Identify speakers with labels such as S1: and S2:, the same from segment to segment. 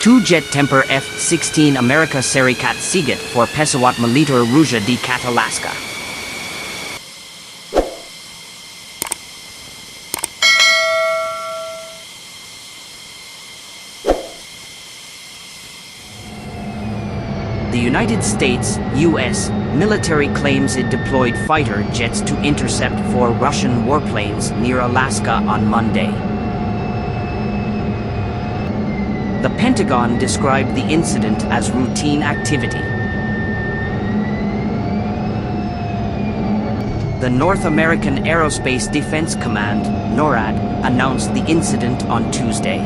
S1: Two jet temper F-16 America Serikat Sigat for Pesawat Militer Rusia di Kat Alaska. The United States, U.S., military claims it deployed fighter jets to intercept four Russian warplanes near Alaska on Monday. The Pentagon described the incident as routine activity. The North American Aerospace Defense Command, NORAD, announced the incident on Tuesday.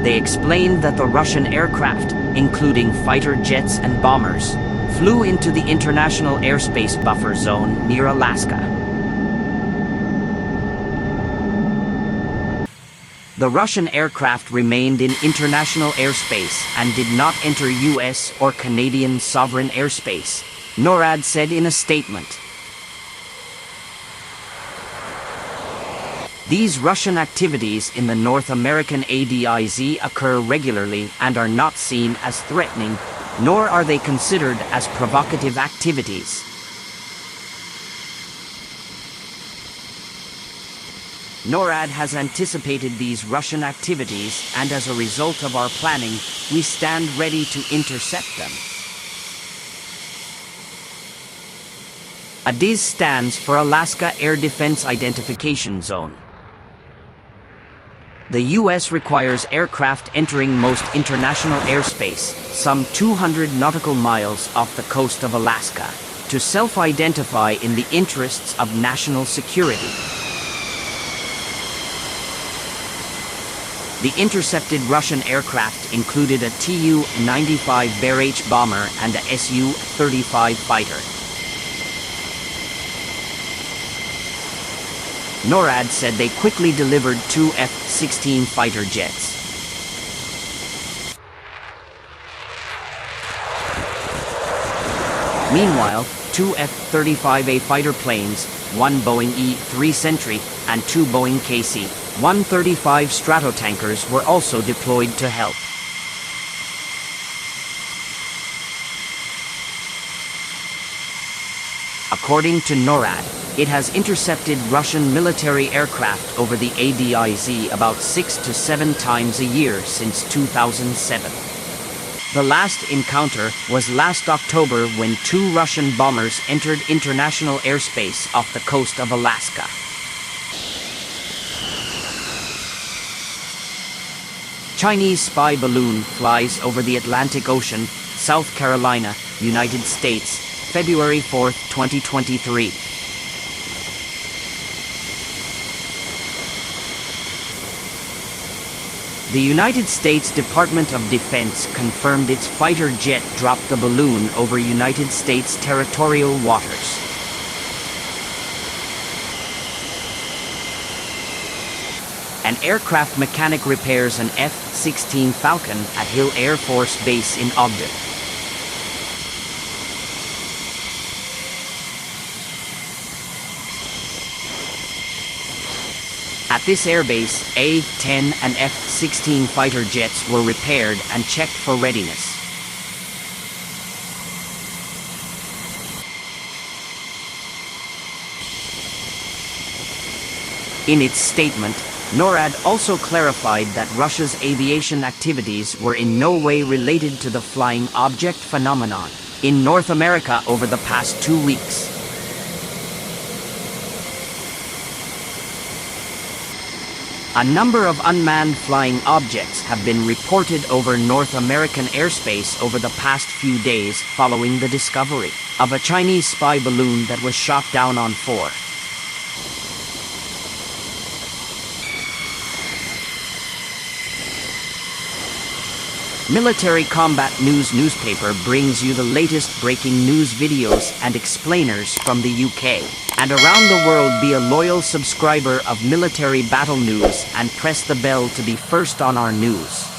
S1: They explained that the Russian aircraft, including fighter jets and bombers, flew into the international airspace buffer zone near Alaska. The Russian aircraft remained in international airspace and did not enter U.S. or Canadian sovereign airspace, NORAD said in a statement. These Russian activities in the North American ADIZ occur regularly and are not seen as threatening, nor are they considered as provocative activities. NORAD has anticipated these Russian activities, and as a result of our planning, we stand ready to intercept them. ADIZ stands for Alaska Air Defense Identification Zone. The U.S. requires aircraft entering most international airspace, some 200 nautical miles off the coast of Alaska, to self-identify in the interests of national security. The intercepted Russian aircraft included a Tu-95 Bear-H bomber and a Su-35 fighter. NORAD said they quickly delivered two F-16 fighter jets. Meanwhile, two F-35A fighter planes, one Boeing E-3 Sentry and two Boeing KC-135 Stratotankers were also deployed to help. According to NORAD, it has intercepted Russian military aircraft over the ADIZ about 6 to 7 times a year since 2007. The last encounter was last October when two Russian bombers entered international airspace off the coast of Alaska. Chinese spy balloon flies over the Atlantic Ocean, South Carolina, United States, February 4, 2023. The United States Department of Defense confirmed its fighter jet dropped the balloon over United States territorial waters. An aircraft mechanic repairs an F-16 Falcon at Hill Air Force Base in Ogden. At this airbase, A-10 and F-16 fighter jets were repaired and checked for readiness. In its statement, NORAD also clarified that Russia's aviation activities were in no way related to the flying object phenomenon in North America over the past 2 weeks. A number of unmanned flying objects have been reported over North American airspace over the past few days following the discovery of a Chinese spy balloon that was shot down on 4. Military Combat News newspaper brings you the latest breaking news videos and explainers from the UK and around the world. Be a loyal subscriber of Military Battle News and press the bell to be first on our news.